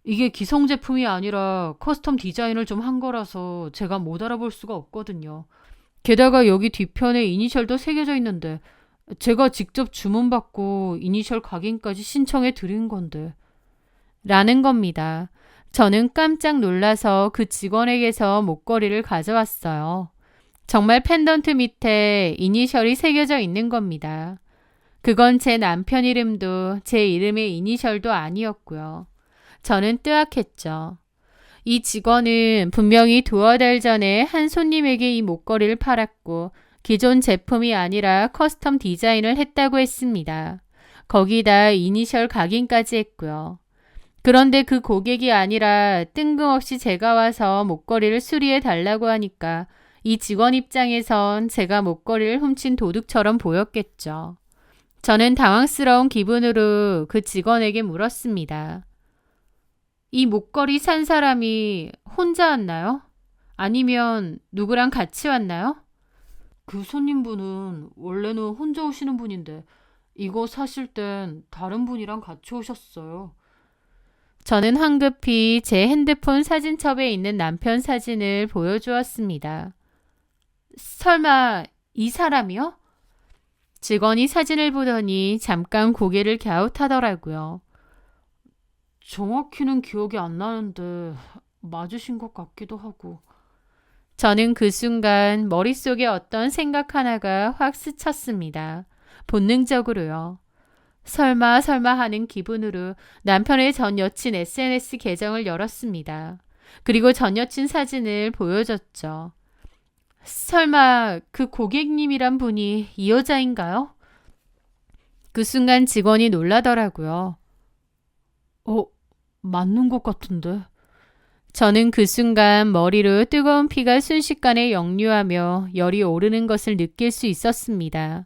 이게 기성 제품이 아니라 커스텀 디자인을 좀 한 거라서 제가 못 알아볼 수가 없거든요. 게다가 여기 뒤편에 이니셜도 새겨져 있는데 제가 직접 주문받고 이니셜 각인까지 신청해 드린 건데. 라는 겁니다. 저는 깜짝 놀라서 그 직원에게서 목걸이를 가져왔어요. 정말 펜던트 밑에 이니셜이 새겨져 있는 겁니다. 그건 제 남편 이름도 제 이름의 이니셜도 아니었고요. 저는 뜨악했죠. 이 직원은 분명히 두어 달 전에 한 손님에게 이 목걸이를 팔았고 기존 제품이 아니라 커스텀 디자인을 했다고 했습니다. 거기다 이니셜 각인까지 했고요. 그런데 그 고객이 아니라 뜬금없이 제가 와서 목걸이를 수리해 달라고 하니까 이 직원 입장에선 제가 목걸이를 훔친 도둑처럼 보였겠죠. 저는 당황스러운 기분으로 그 직원에게 물었습니다. 이 목걸이 산 사람이 혼자 왔나요? 아니면 누구랑 같이 왔나요? 그 손님분은 원래는 혼자 오시는 분인데 이거 사실 땐 다른 분이랑 같이 오셨어요. 저는 황급히 제 핸드폰 사진첩에 있는 남편 사진을 보여주었습니다. 설마 이 사람이요? 직원이 사진을 보더니 잠깐 고개를 갸웃하더라고요. 정확히는 기억이 안 나는데 맞으신 것 같기도 하고. 저는 그 순간 머릿속에 어떤 생각 하나가 확 스쳤습니다. 본능적으로요. 설마 하는 기분으로 남편의 전 여친 SNS 계정을 열었습니다. 그리고 전 여친 사진을 보여줬죠. 설마 그 고객님이란 분이 이 여자인가요? 그 순간 직원이 놀라더라고요. 맞는 것 같은데. 저는 그 순간 머리로 뜨거운 피가 순식간에 역류하며 열이 오르는 것을 느낄 수 있었습니다.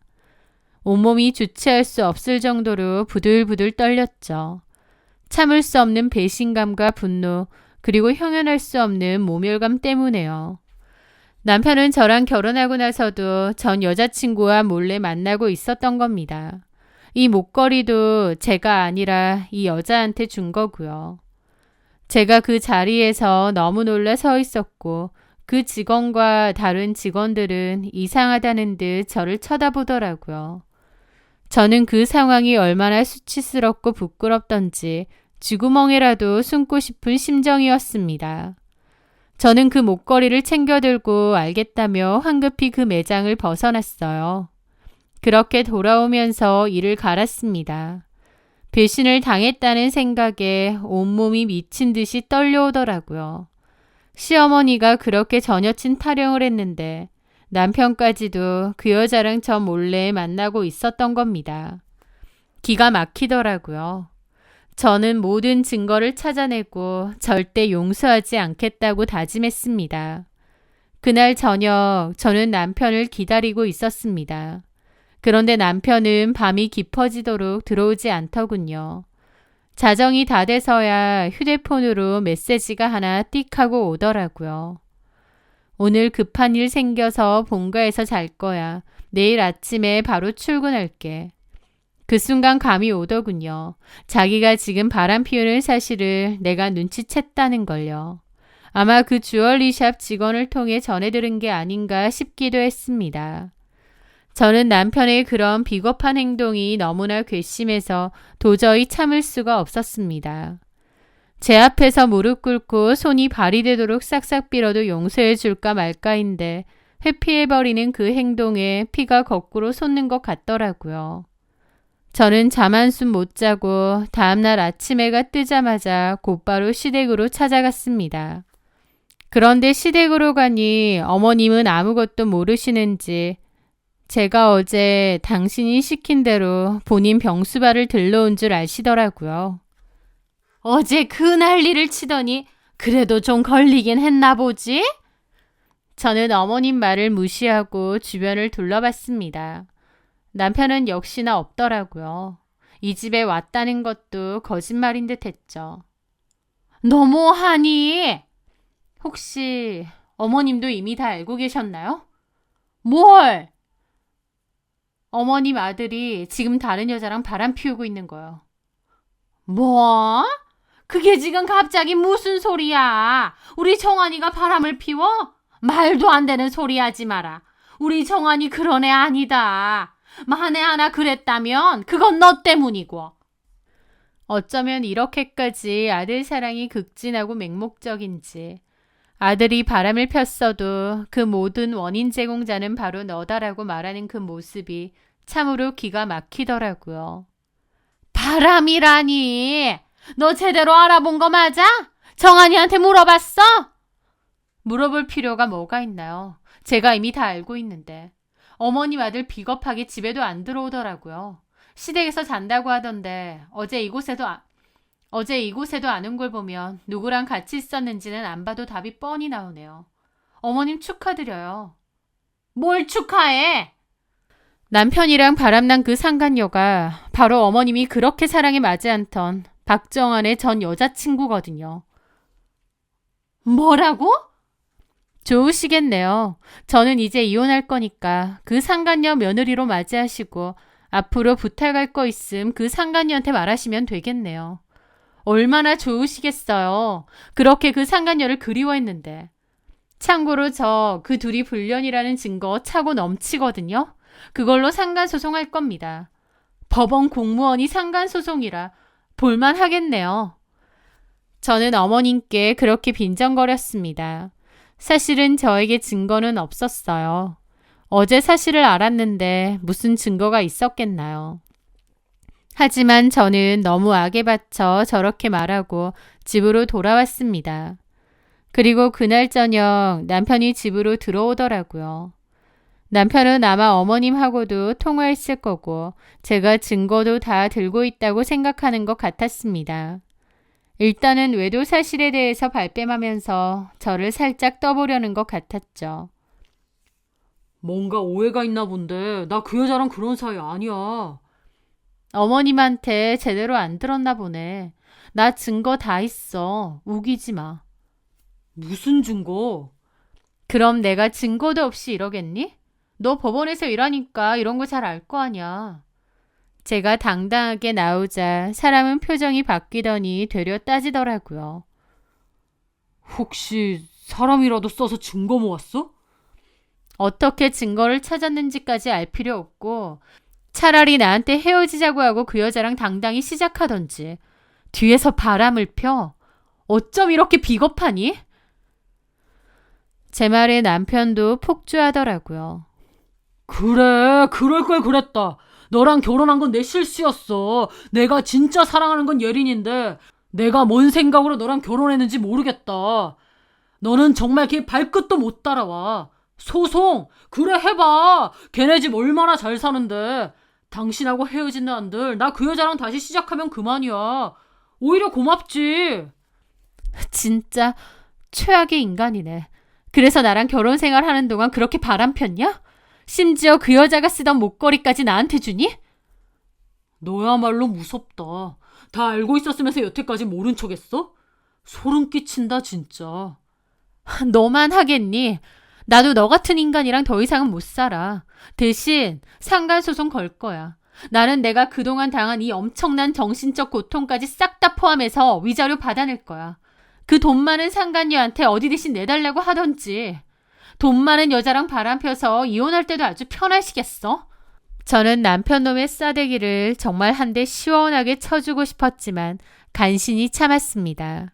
온몸이 주체할 수 없을 정도로 부들부들 떨렸죠. 참을 수 없는 배신감과 분노, 그리고 형연할 수 없는 모멸감 때문에요. 남편은 저랑 결혼하고 나서도 전 여자친구와 몰래 만나고 있었던 겁니다. 이 목걸이도 제가 아니라 이 여자한테 준 거고요. 제가 그 자리에서 너무 놀라 서 있었고 그 직원과 다른 직원들은 이상하다는 듯 저를 쳐다보더라고요. 저는 그 상황이 얼마나 수치스럽고 부끄럽던지 쥐구멍에라도 숨고 싶은 심정이었습니다. 저는 그 목걸이를 챙겨들고 알겠다며 황급히 그 매장을 벗어났어요. 그렇게 돌아오면서 이를 갈았습니다. 배신을 당했다는 생각에 온몸이 미친 듯이 떨려오더라고요. 시어머니가 그렇게 전여친 타령을 했는데 남편까지도 그 여자랑 저 몰래 만나고 있었던 겁니다. 기가 막히더라고요. 저는 모든 증거를 찾아내고 절대 용서하지 않겠다고 다짐했습니다. 그날 저녁 저는 남편을 기다리고 있었습니다. 그런데 남편은 밤이 깊어지도록 들어오지 않더군요. 자정이 다 돼서야 휴대폰으로 메시지가 하나 띡 하고 오더라고요. 오늘 급한 일 생겨서 본가에서 잘 거야. 내일 아침에 바로 출근할게. 그 순간 감이 오더군요. 자기가 지금 바람 피우는 사실을 내가 눈치챘다는 걸요. 아마 그 주얼리샵 직원을 통해 전해 들은 게 아닌가 싶기도 했습니다. 저는 남편의 그런 비겁한 행동이 너무나 괘씸해서 도저히 참을 수가 없었습니다. 제 앞에서 무릎 꿇고 손이 발이 되도록 싹싹 빌어도 용서해 줄까 말까인데 회피해버리는 그 행동에 피가 거꾸로 솟는 것 같더라고요. 저는 잠 한숨 못 자고 다음날 아침 해가 뜨자마자 곧바로 시댁으로 찾아갔습니다. 그런데 시댁으로 가니 어머님은 아무것도 모르시는지 제가 어제 당신이 시킨 대로 본인 병수발을 들러온 줄 아시더라고요. 어제 그 난리를 치더니 그래도 좀 걸리긴 했나 보지? 저는 어머님 말을 무시하고 주변을 둘러봤습니다. 남편은 역시나 없더라고요. 이 집에 왔다는 것도 거짓말인 듯 했죠. 너무하니? 혹시 어머님도 이미 다 알고 계셨나요? 뭘? 어머님 아들이 지금 다른 여자랑 바람 피우고 있는 거요. 뭐? 그게 지금 갑자기 무슨 소리야? 우리 정환이가 바람을 피워? 말도 안 되는 소리 하지 마라. 우리 정환이 그런 애 아니다. 만에 하나 그랬다면 그건 너 때문이고. 어쩌면 이렇게까지 아들 사랑이 극진하고 맹목적인지 아들이 바람을 폈어도 그 모든 원인 제공자는 바로 너다라고 말하는 그 모습이 참으로 기가 막히더라고요. 바람이라니! 너 제대로 알아본 거 맞아? 정한이한테 물어봤어? 물어볼 필요가 뭐가 있나요? 제가 이미 다 알고 있는데. 어머님 아들 비겁하게 집에도 안 들어오더라고요. 시댁에서 잔다고 하던데 어제 이곳에도 안 온 걸 보면 누구랑 같이 있었는지는 안 봐도 답이 뻔히 나오네요. 어머님 축하드려요. 뭘 축하해? 남편이랑 바람난 그 상간녀가 바로 어머님이 그렇게 사랑에 맞지 않던 박정환의 전 여자친구거든요. 뭐라고? 좋으시겠네요. 저는 이제 이혼할 거니까 그 상간녀 며느리로 맞이하시고 앞으로 부탁할 거 있음 그 상간녀한테 말하시면 되겠네요. 얼마나 좋으시겠어요. 그렇게 그 상간녀를 그리워했는데. 참고로 저 그 둘이 불륜이라는 증거 차고 넘치거든요. 그걸로 상간소송할 겁니다. 법원 공무원이 상간소송이라 볼만하겠네요. 저는 어머님께 그렇게 빈정거렸습니다. 사실은 저에게 증거는 없었어요. 어제 사실을 알았는데 무슨 증거가 있었겠나요? 하지만 저는 너무 악에 받쳐 저렇게 말하고 집으로 돌아왔습니다. 그리고 그날 저녁 남편이 집으로 들어오더라고요. 남편은 아마 어머님하고도 통화했을 거고 제가 증거도 다 들고 있다고 생각하는 것 같았습니다. 일단은 외도 사실에 대해서 발뺌하면서 저를 살짝 떠보려는 것 같았죠. 뭔가 오해가 있나 본데 나 그 여자랑 그런 사이 아니야. 어머님한테 제대로 안 들었나 보네. 나 증거 다 있어. 우기지 마. 무슨 증거? 그럼 내가 증거도 없이 이러겠니? 너 법원에서 일하니까 이런 거 잘 알 거 아니야. 제가 당당하게 나오자 사람은 표정이 바뀌더니 되려 따지더라고요. 혹시 사람이라도 써서 증거 모았어? 어떻게 증거를 찾았는지까지 알 필요 없고 차라리 나한테 헤어지자고 하고 그 여자랑 당당히 시작하던지. 뒤에서 바람을 펴? 어쩜 이렇게 비겁하니? 제 말에 남편도 폭주하더라고요. 그래, 그럴 걸 그랬다. 너랑 결혼한 건 내 실수였어. 내가 진짜 사랑하는 건 예린인데 내가 뭔 생각으로 너랑 결혼했는지 모르겠다. 너는 정말 걔 발끝도 못 따라와. 소송! 그래 해봐. 걔네 집 얼마나 잘 사는데. 당신하고 헤어진 한들 나 그 여자랑 다시 시작하면 그만이야. 오히려 고맙지. 진짜 최악의 인간이네. 그래서 나랑 결혼 생활하는 동안 그렇게 바람 폈냐? 심지어 그 여자가 쓰던 목걸이까지 나한테 주니? 너야말로 무섭다. 다 알고 있었으면서 여태까지 모른 척했어? 소름 끼친다 진짜. 너만 하겠니? 나도 너 같은 인간이랑 더 이상은 못 살아. 대신 상간소송 걸 거야. 나는 내가 그동안 당한 이 엄청난 정신적 고통까지 싹 다 포함해서 위자료 받아낼 거야. 그 돈 많은 상간녀한테 어디 대신 내달라고 하던지. 돈 많은 여자랑 바람 펴서 이혼할 때도 아주 편하시겠어? 저는 남편 놈의 싸대기를 정말 한 대 시원하게 쳐주고 싶었지만 간신히 참았습니다.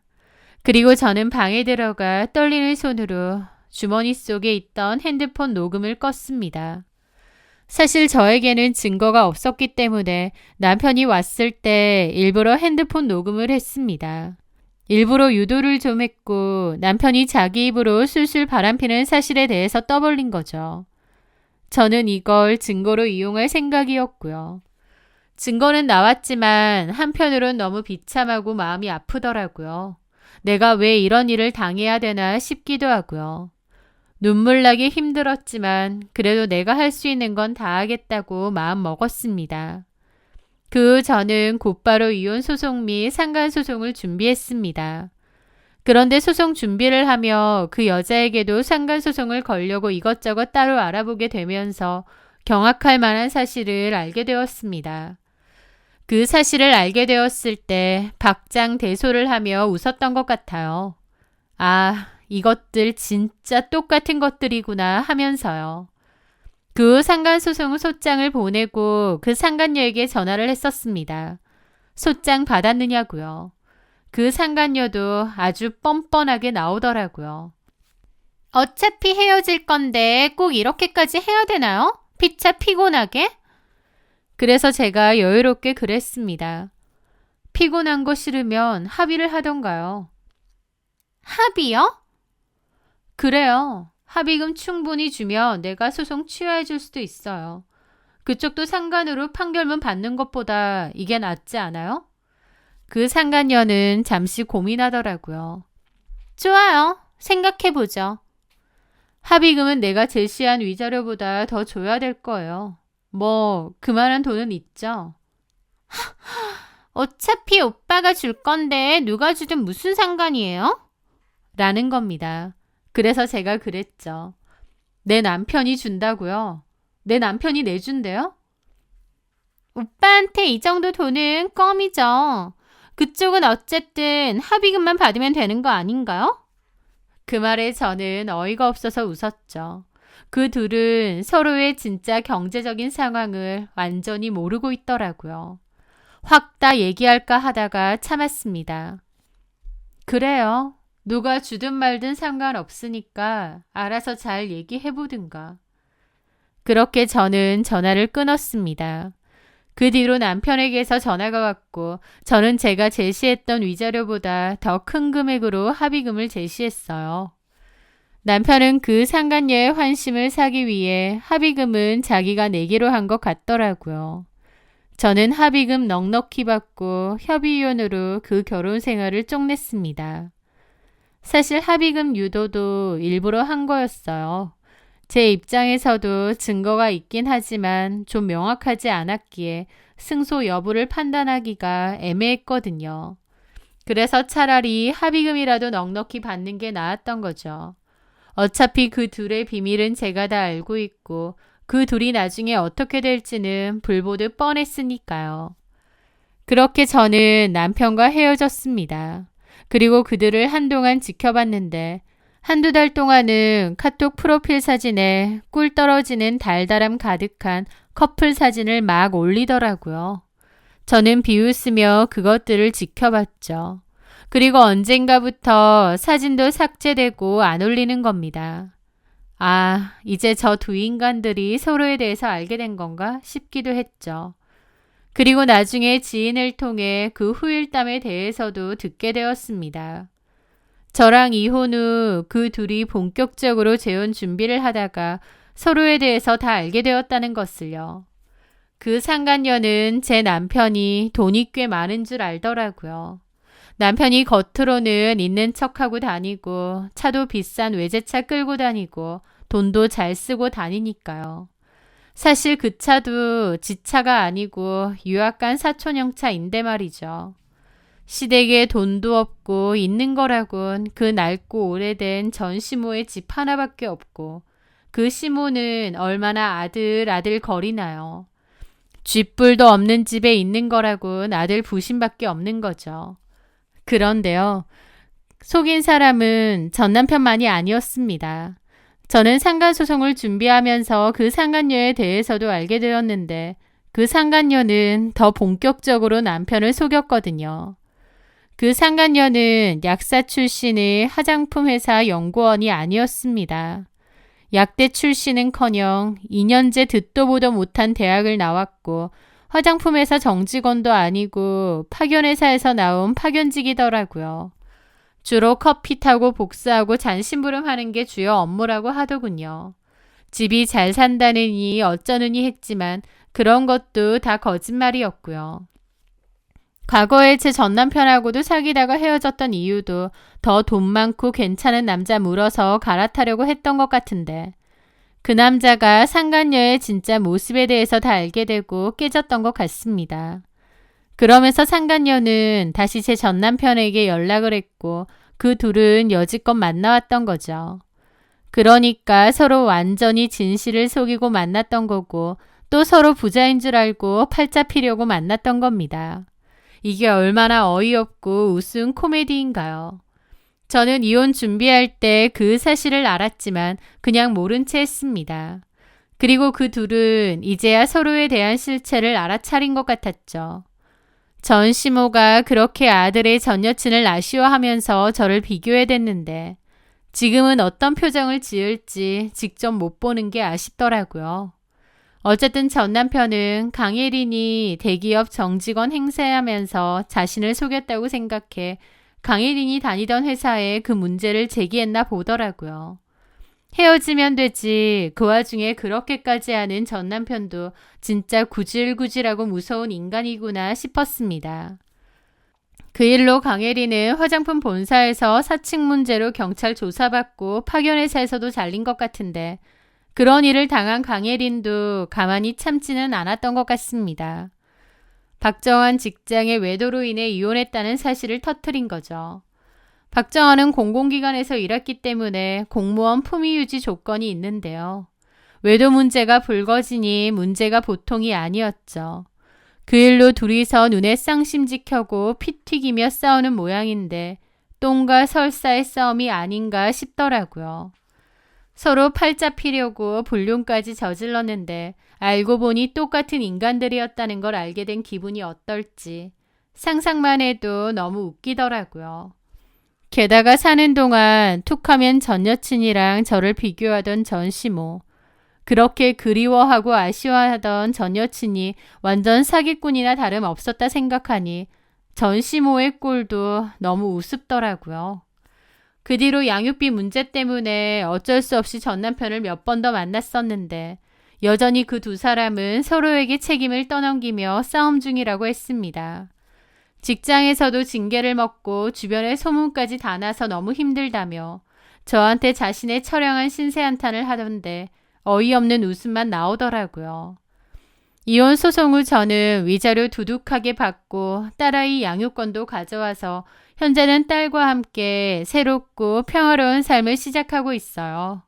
그리고 저는 방에 들어가 떨리는 손으로 주머니 속에 있던 핸드폰 녹음을 껐습니다. 사실 저에게는 증거가 없었기 때문에 남편이 왔을 때 일부러 핸드폰 녹음을 했습니다. 일부러 유도를 좀 했고 남편이 자기 입으로 술술 바람피는 사실에 대해서 떠벌린 거죠. 저는 이걸 증거로 이용할 생각이었고요. 증거는 나왔지만 한편으론 너무 비참하고 마음이 아프더라고요. 내가 왜 이런 일을 당해야 되나 싶기도 하고요. 눈물 나기 힘들었지만 그래도 내가 할 수 있는 건 다 하겠다고 마음 먹었습니다. 그 후 저는 곧바로 이혼 소송 및 상간 소송을 준비했습니다. 그런데 소송 준비를 하며 그 여자에게도 상간 소송을 걸려고 이것저것 따로 알아보게 되면서 경악할 만한 사실을 알게 되었습니다. 그 사실을 알게 되었을 때 박장대소를 하며 웃었던 것 같아요. 아, 이것들 진짜 똑같은 것들이구나 하면서요. 그 후 상간소송 소장을 보내고 그 상간녀에게 전화를 했었습니다. 소장 받았느냐고요. 그 상간녀도 아주 뻔뻔하게 나오더라고요. 어차피 헤어질 건데 꼭 이렇게까지 해야 되나요? 피차 피곤하게? 그래서 제가 여유롭게 그랬습니다. 피곤한 거 싫으면 합의를 하던가요. 합의요? 그래요. 합의금 충분히 주면 내가 소송 취하해 줄 수도 있어요. 그쪽도 상간으로 판결문 받는 것보다 이게 낫지 않아요? 그 상간녀는 잠시 고민하더라고요. 좋아요. 생각해보죠. 합의금은 내가 제시한 위자료보다 더 줘야 될 거예요. 뭐 그만한 돈은 있죠. 어차피 오빠가 줄 건데 누가 주든 무슨 상관이에요? 라는 겁니다. 그래서 제가 그랬죠. 내 남편이 준다고요? 내 남편이 내준대요? 오빠한테 이 정도 돈은 껌이죠. 그쪽은 어쨌든 합의금만 받으면 되는 거 아닌가요? 그 말에 저는 어이가 없어서 웃었죠. 그 둘은 서로의 진짜 경제적인 상황을 완전히 모르고 있더라고요. 확 다 얘기할까 하다가 참았습니다. 그래요. 누가 주든 말든 상관없으니까 알아서 잘 얘기해보든가. 그렇게 저는 전화를 끊었습니다. 그 뒤로 남편에게서 전화가 왔고 저는 제가 제시했던 위자료보다 더 큰 금액으로 합의금을 제시했어요. 남편은 그 상간녀의 환심을 사기 위해 합의금은 자기가 내기로 한 것 같더라고요. 저는 합의금 넉넉히 받고 협의이혼으로 그 결혼 생활을 쪽냈습니다. 사실 합의금 유도도 일부러 한 거였어요. 제 입장에서도 증거가 있긴 하지만 좀 명확하지 않았기에 승소 여부를 판단하기가 애매했거든요. 그래서 차라리 합의금이라도 넉넉히 받는 게 나았던 거죠. 어차피 그 둘의 비밀은 제가 다 알고 있고 그 둘이 나중에 어떻게 될지는 불보듯 뻔했으니까요. 그렇게 저는 남편과 헤어졌습니다. 그리고 그들을 한동안 지켜봤는데 한두 달 동안은 카톡 프로필 사진에 꿀 떨어지는 달달함 가득한 커플 사진을 막 올리더라고요. 저는 비웃으며 그것들을 지켜봤죠. 그리고 언젠가부터 사진도 삭제되고 안 올리는 겁니다. 아, 이제 저 두 인간들이 서로에 대해서 알게 된 건가 싶기도 했죠. 그리고 나중에 지인을 통해 그 후일담에 대해서도 듣게 되었습니다. 저랑 이혼 후 그 둘이 본격적으로 재혼 준비를 하다가 서로에 대해서 다 알게 되었다는 것을요. 그 상간녀는 제 남편이 돈이 꽤 많은 줄 알더라고요. 남편이 겉으로는 있는 척하고 다니고 차도 비싼 외제차 끌고 다니고 돈도 잘 쓰고 다니니까요. 사실 그 차도 지 차가 아니고 유학 간 사촌형 차인데 말이죠. 시댁에 돈도 없고 있는 거라곤 그 낡고 오래된 전 시모의 집 하나밖에 없고 그 시모는 얼마나 아들 거리나요. 쥐뿔도 없는 집에 있는 거라곤 아들 부심밖에 없는 거죠. 그런데요. 속인 사람은 전 남편만이 아니었습니다. 저는 상간소송을 준비하면서 그 상간녀에 대해서도 알게 되었는데 그 상간녀는 더 본격적으로 남편을 속였거든요. 그 상간녀는 약사 출신의 화장품 회사 연구원이 아니었습니다. 약대 출신은커녕 2년제 듣도 보도 못한 대학을 나왔고 화장품 회사 정직원도 아니고 파견회사에서 나온 파견직이더라고요. 주로 커피 타고 복사하고 잔심부름하는 게 주요 업무라고 하더군요. 집이 잘 산다느니 어쩌느니 했지만 그런 것도 다 거짓말이었고요. 과거에 제 전남편하고도 사귀다가 헤어졌던 이유도 더 돈 많고 괜찮은 남자 물어서 갈아타려고 했던 것 같은데 그 남자가 상간녀의 진짜 모습에 대해서 다 알게 되고 깨졌던 것 같습니다. 그러면서 상간녀는 다시 제 전남편에게 연락을 했고 그 둘은 여지껏 만나왔던 거죠. 그러니까 서로 완전히 진실을 속이고 만났던 거고 또 서로 부자인 줄 알고 팔자 피려고 만났던 겁니다. 이게 얼마나 어이없고 우스운 코미디인가요? 저는 이혼 준비할 때 그 사실을 알았지만 그냥 모른 채 했습니다. 그리고 그 둘은 이제야 서로에 대한 실체를 알아차린 것 같았죠. 전 시모가 그렇게 아들의 전 여친을 아쉬워하면서 저를 비교해댔는데 지금은 어떤 표정을 지을지 직접 못 보는 게 아쉽더라고요. 어쨌든 전 남편은 강예린이 대기업 정직원 행세하면서 자신을 속였다고 생각해 강예린이 다니던 회사에 그 문제를 제기했나 보더라고요. 헤어지면 되지 그 와중에 그렇게까지 하는 전 남편도 진짜 구질구질하고 무서운 인간이구나 싶었습니다. 그 일로 강예린은 화장품 본사에서 사측 문제로 경찰 조사받고 파견회사에서도 잘린 것 같은데 그런 일을 당한 강예린도 가만히 참지는 않았던 것 같습니다. 박정환 직장의 외도로 인해 이혼했다는 사실을 터뜨린 거죠. 박정환은 공공기관에서 일했기 때문에 공무원 품위 유지 조건이 있는데요. 외도 문제가 불거지니 문제가 보통이 아니었죠. 그 일로 둘이서 눈에 쌍심지 켜고 피 튀기며 싸우는 모양인데 똥과 설사의 싸움이 아닌가 싶더라고요. 서로 팔자 피려고 불륜까지 저질렀는데 알고 보니 똑같은 인간들이었다는 걸 알게 된 기분이 어떨지 상상만 해도 너무 웃기더라고요. 게다가 사는 동안 툭하면 전 여친이랑 저를 비교하던 전 시모. 그렇게 그리워하고 아쉬워하던 전 여친이 완전 사기꾼이나 다름없었다 생각하니 전 시모의 꼴도 너무 우습더라고요. 그 뒤로 양육비 문제 때문에 어쩔 수 없이 전 남편을 몇 번 더 만났었는데 여전히 그 두 사람은 서로에게 책임을 떠넘기며 싸움 중이라고 했습니다. 직장에서도 징계를 먹고 주변에 소문까지 다 나서 너무 힘들다며 저한테 자신의 처량한 신세 한탄을 하던데 어이없는 웃음만 나오더라고요. 이혼 소송 후 저는 위자료 두둑하게 받고 딸아이 양육권도 가져와서 현재는 딸과 함께 새롭고 평화로운 삶을 시작하고 있어요.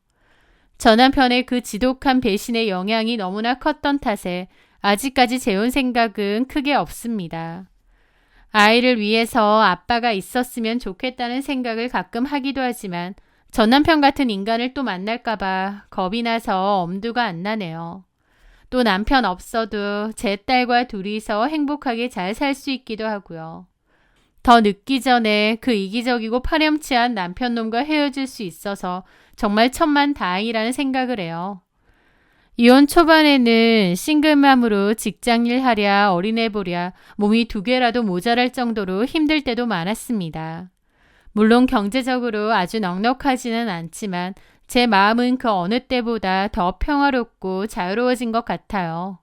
저 남편의 그 지독한 배신의 영향이 너무나 컸던 탓에 아직까지 재혼 생각은 크게 없습니다. 아이를 위해서 아빠가 있었으면 좋겠다는 생각을 가끔 하기도 하지만 전 남편 같은 인간을 또 만날까봐 겁이 나서 엄두가 안 나네요. 또 남편 없어도 제 딸과 둘이서 행복하게 잘 살 수 있기도 하고요. 더 늦기 전에 그 이기적이고 파렴치한 남편놈과 헤어질 수 있어서 정말 천만다행이라는 생각을 해요. 이혼 초반에는 싱글맘으로 직장일 하랴 어린애 보랴 몸이 2개라도 모자랄 정도로 힘들 때도 많았습니다. 물론 경제적으로 아주 넉넉하지는 않지만 제 마음은 그 어느 때보다 더 평화롭고 자유로워진 것 같아요.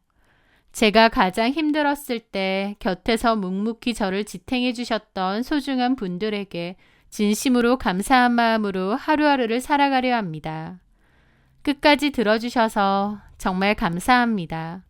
제가 가장 힘들었을 때 곁에서 묵묵히 저를 지탱해 주셨던 소중한 분들에게 진심으로 감사한 마음으로 하루하루를 살아가려 합니다. 끝까지 들어주셔서 정말 감사합니다.